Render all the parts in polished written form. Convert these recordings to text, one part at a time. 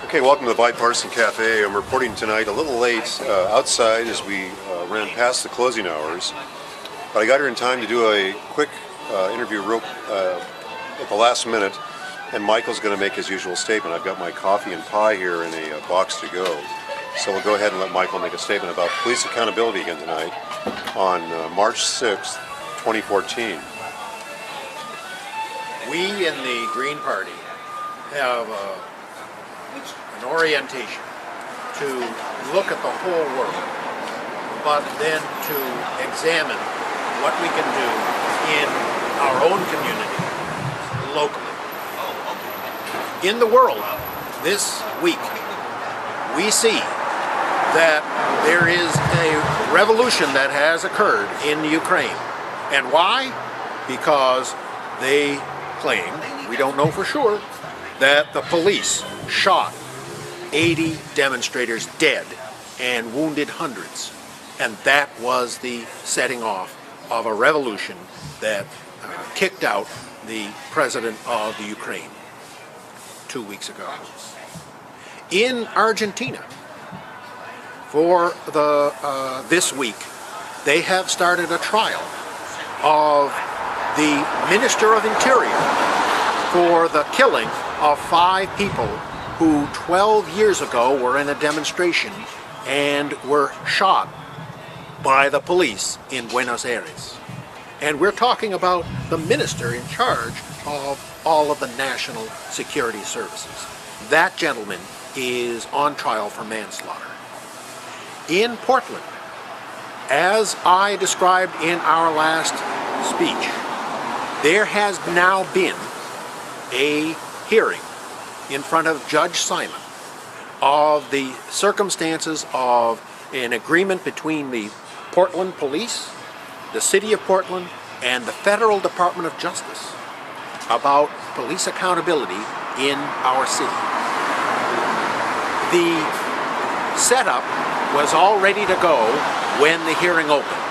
Okay, welcome to the Bipartisan Cafe. I'm reporting tonight a little late outside as we ran past the closing hours. But I got here in time to do a quick interview at the last minute, and Michael's going to make his usual statement. I've got my coffee and pie here in a box to go. So we'll go ahead and let Michael make a statement about police accountability again tonight on March 6th, 2014. We in the Green Party have an orientation to look at the whole world, but then to examine what we can do in our own community, locally. In the world, this week, we see that there is a revolution that has occurred in Ukraine. And why? Because they claim, we don't know for sure, that the police shot 80 demonstrators dead and wounded hundreds. And that was the setting off of a revolution that kicked out the president of the Ukraine 2 weeks ago. In Argentina, for this week, they have started a trial of the Minister of Interior for the killing of 5 people who 12 years ago were in a demonstration and were shot by the police in Buenos Aires. And we're talking about the minister in charge of all of the national security services. That gentleman is on trial for manslaughter. In Portland, as I described in our last speech, there has now been a hearing in front of Judge Simon of the circumstances of an agreement between the Portland Police, the City of Portland, and the Federal Department of Justice about police accountability in our city. The setup was all ready to go when the hearing opened.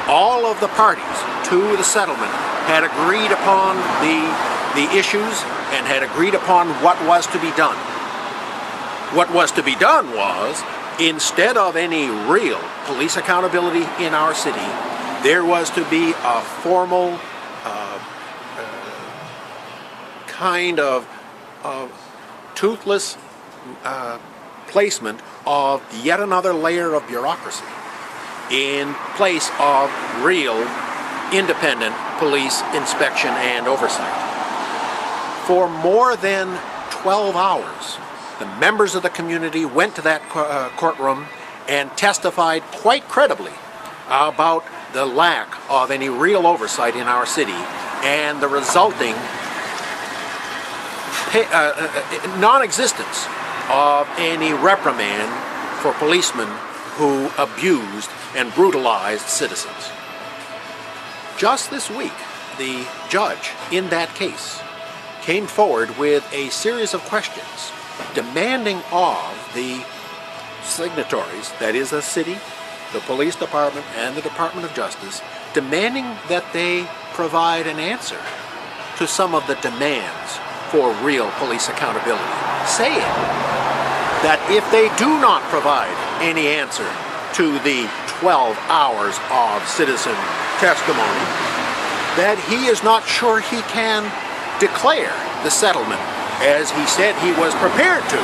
All of the parties to the settlement had agreed upon the issues and had agreed upon what was to be done. What was to be done was, instead of any real police accountability in our city, there was to be a formal kind of toothless placement of yet another layer of bureaucracy in place of real independent police inspection and oversight. For more than 12 hours, the members of the community went to that courtroom and testified quite credibly about the lack of any real oversight in our city and the resulting non-existence of any reprimand for policemen who abused and brutalized citizens. Just this week, the judge in that case came forward with a series of questions demanding of the signatories, that is the city, the police department, and the Department of Justice, demanding that they provide an answer to some of the demands for real police accountability, saying that if they do not provide any answer to the 12 hours of citizen testimony, that he is not sure he can declare the settlement, as he said he was prepared to,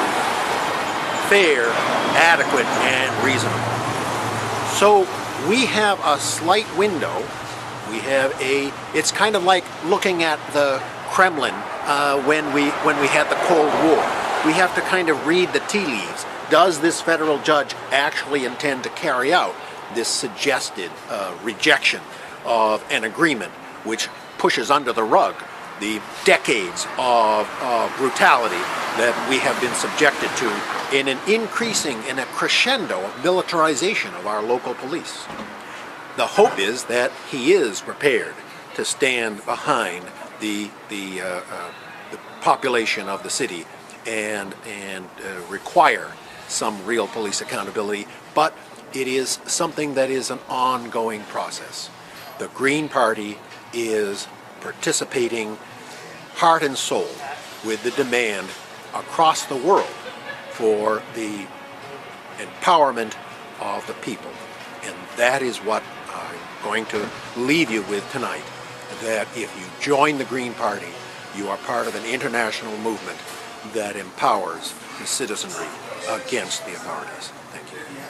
fair, adequate, and reasonable. So we have a slight window. We have it's kind of like looking at the Kremlin when we had the Cold War. We have to kind of read the tea leaves. Does this federal judge actually intend to carry out this suggested rejection of an agreement which pushes under the rug the decades of brutality that we have been subjected to in a crescendo of militarization of our local police? The hope is that he is prepared to stand behind the population of the city and require some real police accountability, but it is something that is an ongoing process. The Green Party is participating heart and soul with the demand across the world for the empowerment of the people. And that is what I'm going to leave you with tonight, that if you join the Green Party, you are part of an international movement that empowers the citizenry against the authorities. Thank you.